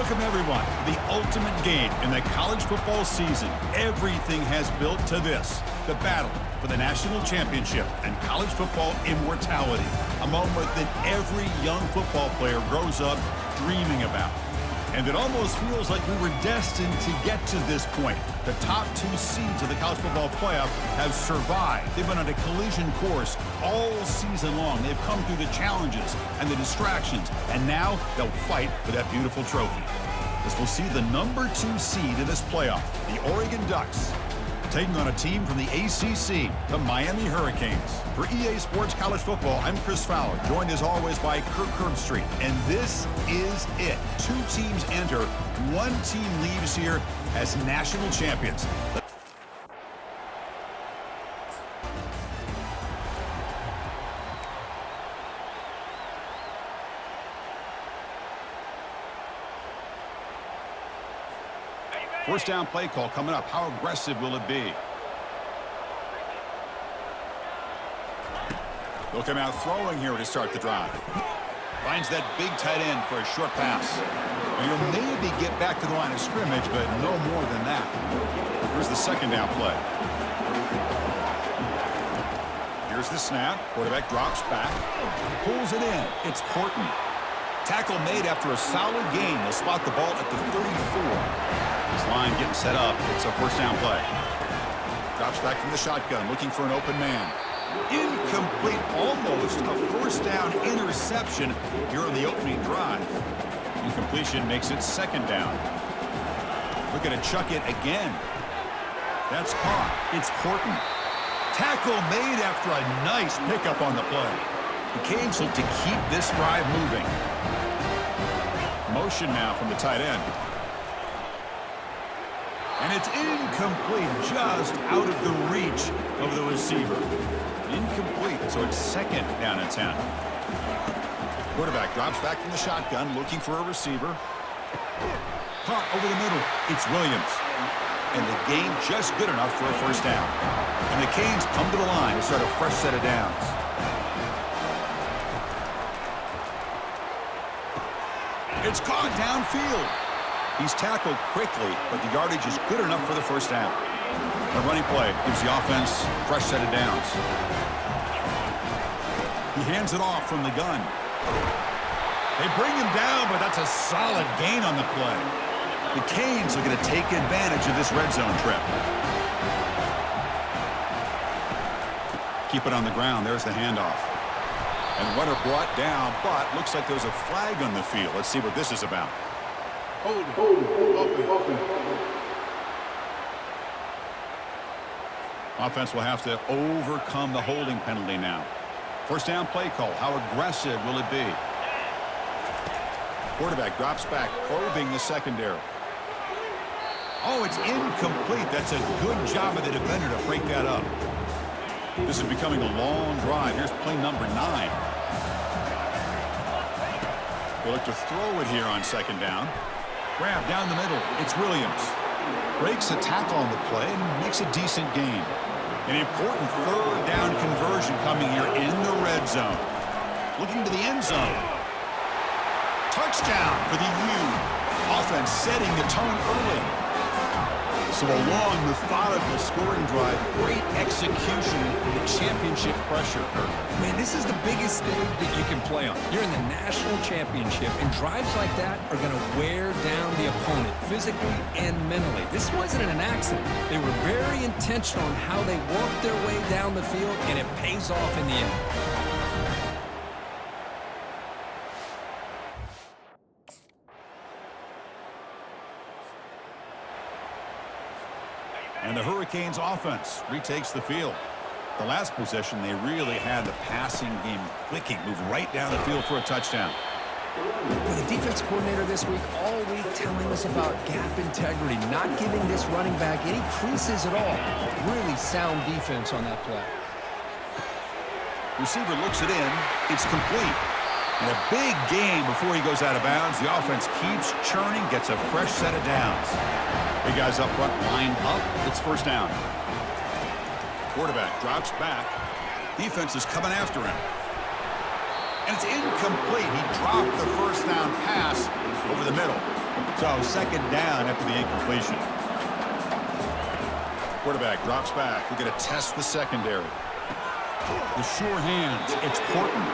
Welcome, everyone, to the ultimate game in the college football season. Everything has built to this, the battle for the national championship and college football immortality, a moment that every young football player grows up dreaming about. And it almost feels like we were destined to get to this point. The top two seeds of the college football playoff have survived. They've been on a collision course all season long. They've come through the challenges and the distractions, and now they'll fight for that beautiful trophy. As we'll see the number 2 seed in this playoff, the Oregon Ducks, taking on a team from the ACC, the Miami Hurricanes. For EA Sports College Football, I'm Chris Fowler, joined as always by Kirk Herbstreit. And this is it. 2 teams enter, 1 team leaves here as national champions. First down play call coming up. How aggressive will it be? They'll come out throwing here to start the drive. Finds that big tight end for a short pass. You'll maybe get back to the line of scrimmage, but no more than that. Here's the second down play. Here's the snap. Quarterback drops back. Pulls it in. It's Horton. Tackle made after a solid gain. They'll spot the ball at the 34. This line getting set up. It's a first down play. Drops back from the shotgun, looking for an open man. Incomplete, almost a first down interception here on the opening drive. Incompletion makes it second down. Looking to chuck it again. That's caught. It's Horton. Tackle made after a nice pickup on the play. The Canes look to keep this drive moving. Motion now from the tight end. And it's incomplete, just out of the reach of the receiver. Incomplete, so it's second down and 10. Quarterback drops back from the shotgun, looking for a receiver. Caught over the middle. It's Williams. And the gain just good enough for a first down. And the Canes come to the line to start a fresh set of downs. It's caught downfield. He's tackled quickly, but the yardage is good enough for the first down. The running play gives the offense a fresh set of downs. He hands it off from the gun. They bring him down, but that's a solid gain on the play. The Canes are going to take advantage of this red zone trip. Keep it on the ground. There's the handoff. And runner brought down, but looks like there's a flag on the field. Let's see what this is about. Open. Offense will have to overcome the holding penalty now. First down play call. How aggressive will it be? Quarterback drops back, probing the secondary. Oh, it's incomplete. That's a good job of the defender to break that up. This is becoming a long drive. Here's play number 9. They look to throw it here on second down. Grab down the middle. It's Williams. Breaks a tackle on the play and makes a decent gain. An important third down conversion coming here in the red zone. Looking to the end zone. Touchdown for the U. Offense setting the tone early. So a long, methodical scoring drive. Great execution with championship pressure. Man, this is the biggest stage that you can play on. You're in the national championship, and drives like that are going to wear down the opponent physically and mentally. This wasn't an accident. They were very intentional on how they worked their way down the field, and it pays off in the end. And the Hurricanes offense retakes the field. The last possession, they really had the passing game clicking, move right down the field for a touchdown. With the defense coordinator this week, all week telling us about gap integrity, not giving this running back any creases at all. Really sound defense on that play. Receiver looks it in. It's complete. And a big gain before he goes out of bounds. The offense keeps churning, gets a fresh set of downs. Big guys up front lined up. It's first down. Quarterback drops back. Defense is coming after him. And it's incomplete. He dropped the first down pass over the middle. So second down after the incompletion. Quarterback drops back. We're going to test the secondary. The sure hands. It's Horton.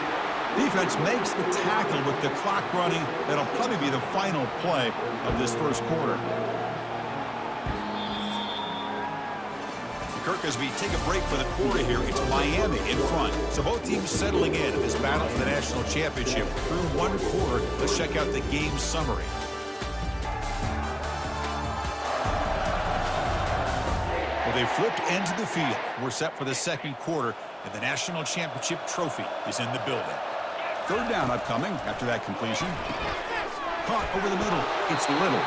Defense makes the tackle with the clock running. That'll probably be the final play of this first quarter. Kirk, as we take a break for the quarter here, it's Miami in front. So both teams settling in this battle for the national championship. Through one quarter, let's check out the game summary. Well, they flipped into the field. We're set for the second quarter, and the national championship trophy is in the building. Third down upcoming after that completion. Caught over the middle. It's Little.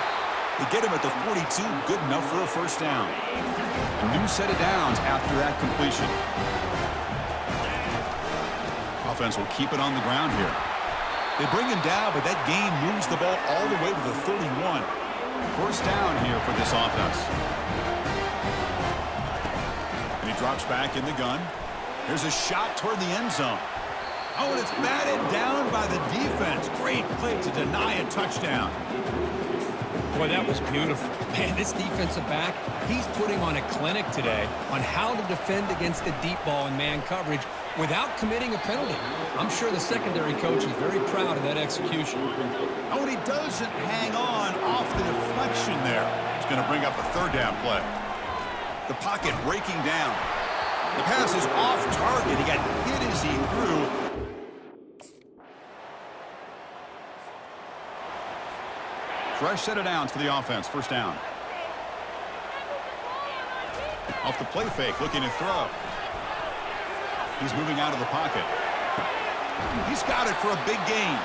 They get him at the 42. Good enough for a first down. A new set of downs after that completion. Offense will keep it on the ground here. They bring him down, but that gain moves the ball all the way to the 31. First down here for this offense. And he drops back in the gun. Here's a shot toward the end zone. Oh, and it's batted down by the defense. Great play to deny a touchdown. Boy, that was beautiful. Man, this defensive back, he's putting on a clinic today on how to defend against the deep ball and man coverage without committing a penalty. I'm sure the secondary coach is very proud of that execution. Oh, and he doesn't hang on off the deflection there. He's going to bring up a third down play. The pocket breaking down. The pass is off target. He got hit as he threw. Fresh set of downs for the offense. First down. Off the play fake, looking to throw. He's moving out of the pocket. He's got it for a big gain.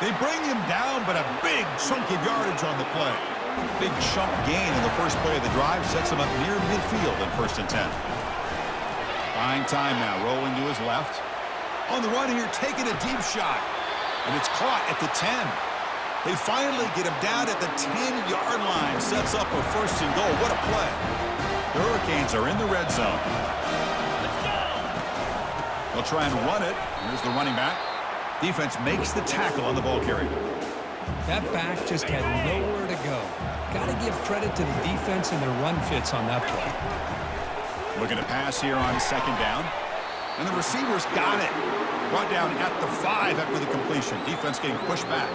They bring him down, but a big chunk of yardage on the play. Big chunk gain in the first play of the drive sets him up near midfield in 1st and 10. Buying time now, rolling to his left. On the run here, taking a deep shot. And it's caught at the 10. They finally get him down at the 10-yard line. Sets up a 1st and goal. What a play. The Hurricanes are in the red zone. They'll try and run it. Here's the running back. Defense makes the tackle on the ball carrier. That back just had nowhere to go. Got to give credit to the defense and their run fits on that play. Looking to pass here on second down. And the receivers got it. Brought down at the 5 after the completion. Defense getting pushed back.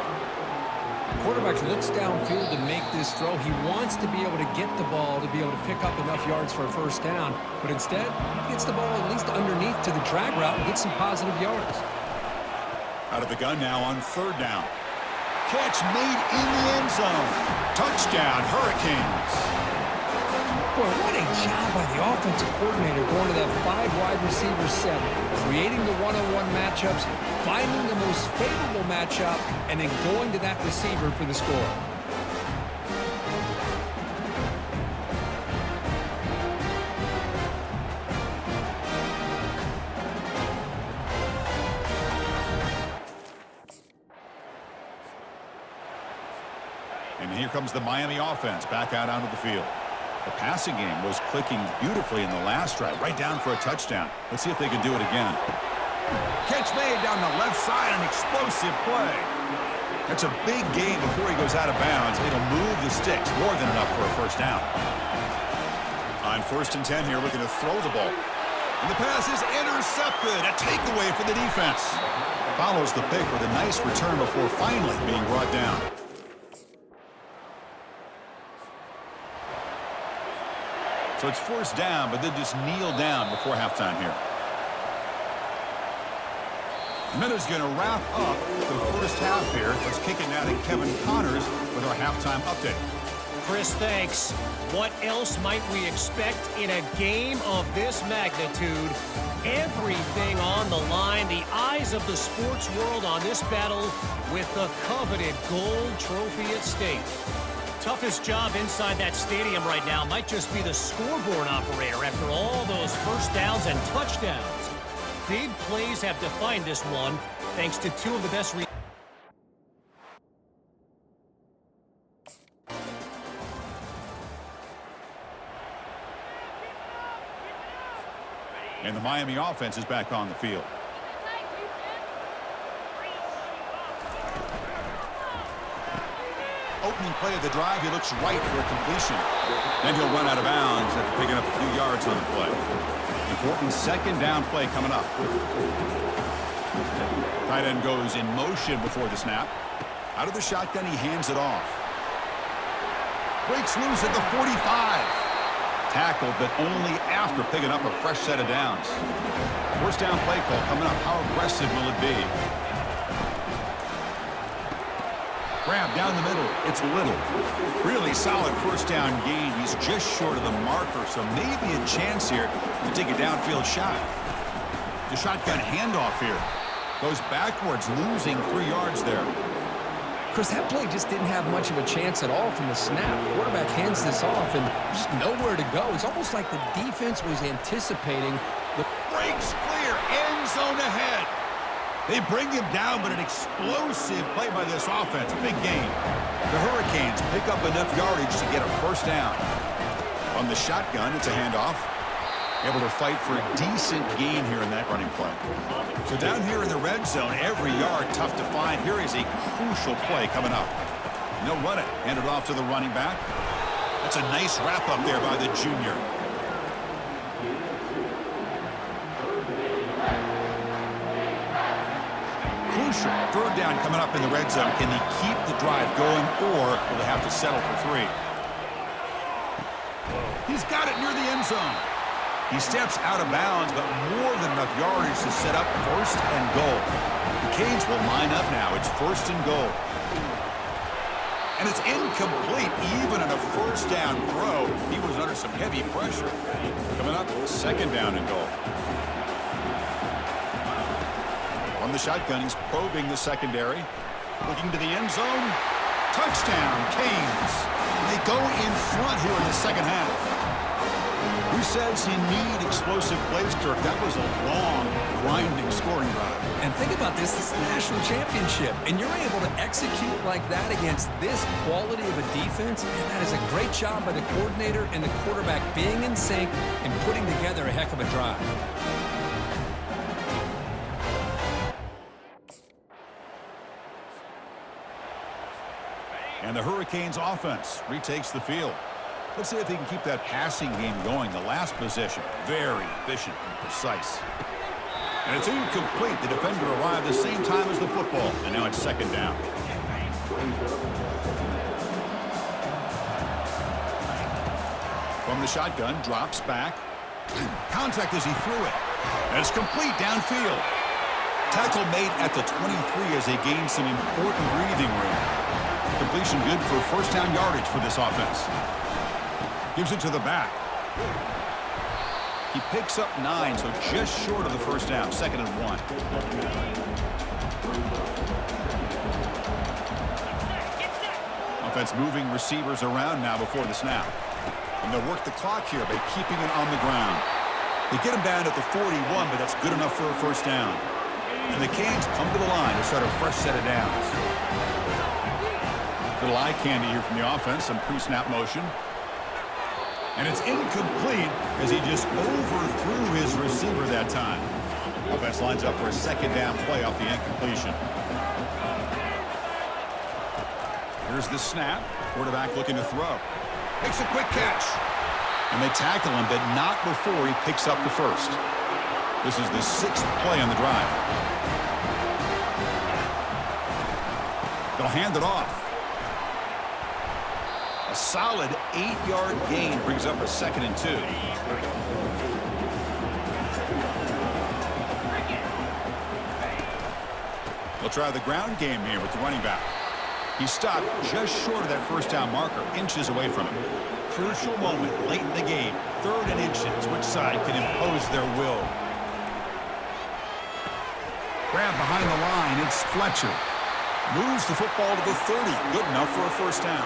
Quarterback looks downfield to make this throw. He wants to be able to get the ball to be able to pick up enough yards for a first down, but instead he gets the ball at least underneath to the drag route and gets some positive yards. Out of the gun now on third down. Catch made in the end zone. Touchdown, Hurricanes. Boy, what a job by the offensive coordinator going to that 5 wide receiver set, creating the one-on-one matchups, finding the most favorable matchup, and then going to that receiver for the score. And here comes the Miami offense back out onto the field. The passing game was clicking beautifully in the last drive, right down for a touchdown. Let's see if they can do it again. Catch made down the left side, an explosive play. That's a big gain before he goes out of bounds. It'll move the sticks, more than enough for a first down. On 1st and 10 here, looking to throw the ball. And the pass is intercepted. A takeaway for the defense. Follows the pick with a nice return before finally being brought down. So it's first down, but they just kneel down before halftime here. Miller's going to wrap up the first half here. Let's kick it now to Kevin Connors with our halftime update. Chris, thanks. What else might we expect in a game of this magnitude? Everything on the line. The eyes of the sports world on this battle with the coveted gold trophy at stake. Toughest job inside that stadium right now might just be the scoreboard operator after all those first downs and touchdowns. Big plays have defined this one, thanks to 2 of the best. And the Miami offense is back on the field. Oh, opening play of the drive. He looks right for a completion. Then he'll run out of bounds after picking up a few yards on the play. Important second down play coming up. Tight end goes in motion before the snap. Out of the shotgun, he hands it off. Breaks loose at the 45. Tackled, but only after picking up a fresh set of downs. First down play call coming up. How aggressive will it be? Grab down the middle. It's Little. Really solid first down gain. He's just short of the marker, so maybe a chance here to take a downfield shot. The shotgun handoff here. Goes backwards, losing 3 yards there. Chris, that play just didn't have much of a chance at all from the snap. The quarterback hands this off and just nowhere to go. It's almost like the defense was anticipating the breaks clear, end zone ahead. They bring him down, but an explosive play by this offense. Big game. The Hurricanes pick up enough yardage to get a first down. On the shotgun, it's a handoff. Able to fight for a decent gain here in that running play. So down here in the red zone, every yard tough to find. Here is a crucial play coming up. And they'll run it. Hand it off to the running back. That's a nice wrap up there by the junior. Crucial. Third down coming up in the red zone. Can they keep the drive going, or will they have to settle for 3? He's got it near the end zone. He steps out of bounds, but more than enough yardage to set up first and goal. The Canes will line up now. It's first and goal. And it's incomplete, even on a first down throw. He was under some heavy pressure. Coming up, second down and goal. On the shotgun, he's probing the secondary. Looking to the end zone. Touchdown, Canes. They go in front here in the second half. Who says you need explosive plays, Kirk? That was a long, grinding scoring drive. And think about this is the national championship, and you're able to execute like that against this quality of a defense, and that is a great job by the coordinator and the quarterback being in sync and putting together a heck of a drive. And the Hurricanes offense retakes the field. Let's see if they can keep that passing game going. The last possession, very efficient and precise. And it's incomplete. The defender arrived the same time as the football, and now it's second down. From the shotgun, drops back. Contact as he threw it. And it's complete downfield. Tackle made at the 23 as they gain some important breathing room. Completion good for first down yardage for this offense. Gives it to the back. He picks up 9, so just short of the first down. Second and 1. Offense moving receivers around now before the snap. And they'll work the clock here by keeping it on the ground. They get him down at the 41, but that's good enough for a first down. And the Canes come to the line to start a fresh set of downs. Little eye candy here from the offense. Some pre-snap motion. And it's incomplete as he just overthrew his receiver that time. Offense lines up for a second down play off the incompletion. Here's the snap. Quarterback looking to throw. Makes a quick catch. And they tackle him, but not before he picks up the first. This is the 6th play on the drive. They'll hand it off. A solid 8-yard gain brings up a second and 2. They'll try the ground game here with the running back. He stopped just short of that first down marker, inches away from it. Crucial moment late in the game, 3rd and inches. Which side can impose their will? Grab behind the line, it's Fletcher. Moves the football to the 30. Good enough for a first down.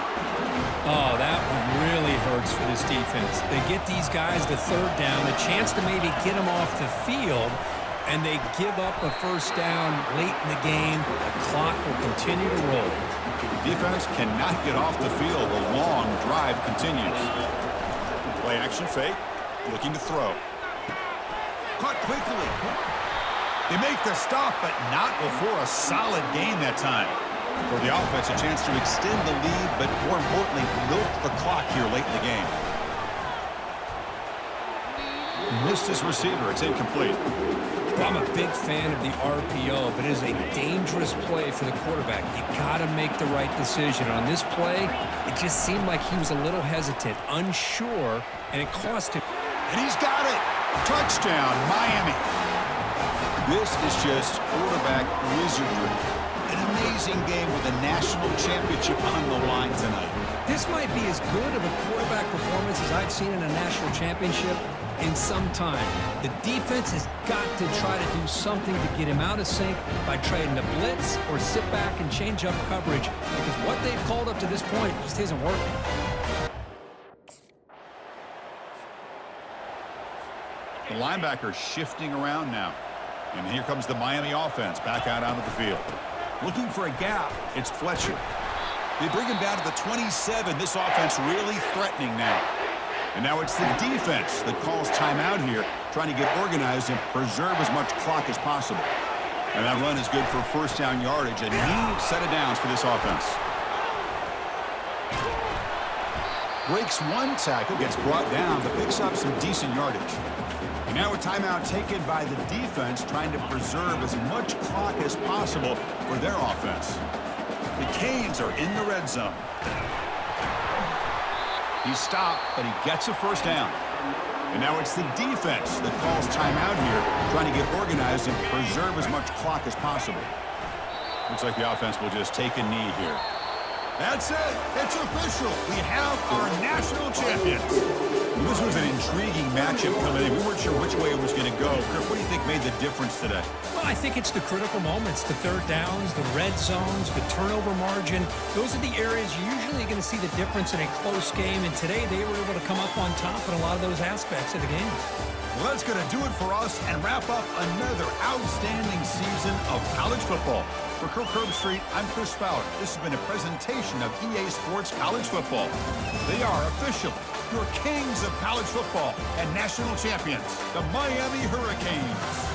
Oh, that one really hurts for this defense. They get these guys to 3rd down, a chance to maybe get them off the field, and they give up a first down late in the game. The clock will continue to roll. Defense cannot get off the field. The long drive continues. Play action fake. Looking to throw. Caught quickly. They make the stop, but not before a solid gain that time. For the offense, a chance to extend the lead, but more importantly, milk the clock here late in the game. Missed his receiver. It's incomplete. I'm a big fan of the RPO, but it is a dangerous play for the quarterback. You got to make the right decision. On this play, it just seemed like he was a little hesitant, unsure, and it cost him. And he's got it. Touchdown, Miami. This is just quarterback wizardry. An amazing game with a national championship on the line tonight. This might be as good of a quarterback performance as I've seen in a national championship in some time. The defense has got to try to do something to get him out of sync by trading the blitz or sit back and change up coverage, because what they've called up to this point just isn't working. The linebacker shifting around now. And here comes the Miami offense back out onto the field. Looking for a gap. It's Fletcher. They bring him down to the 27. This offense really threatening now. And now it's the defense that calls timeout here, trying to get organized and preserve as much clock as possible. And that run is good for first down yardage. A neat set of downs for this offense. Breaks one tackle, gets brought down, but picks up some decent yardage. And now a timeout taken by the defense, trying to preserve as much clock as possible for their offense. The Canes are in the red zone. He's stopped, but he gets a first down. And now it's the defense that calls timeout here, trying to get organized and preserve as much clock as possible. Looks like the offense will just take a knee here. That's it. It's official. We have our national champions. This was an intriguing matchup coming in. We weren't sure which way it was going to go. Kirk, what do you think made the difference today? Well, I think it's the critical moments, the third downs, the red zones, the turnover margin. Those are the areas you're usually going to see the difference in a close game, and today they were able to come up on top in a lot of those aspects of the game. Well, that's going to do it for us and wrap up another outstanding season of college football. For Kirk Herbstreit, I'm Chris Fowler. This has been a presentation of EA Sports College Football. They are officially your kings of college football and national champions, the Miami Hurricanes.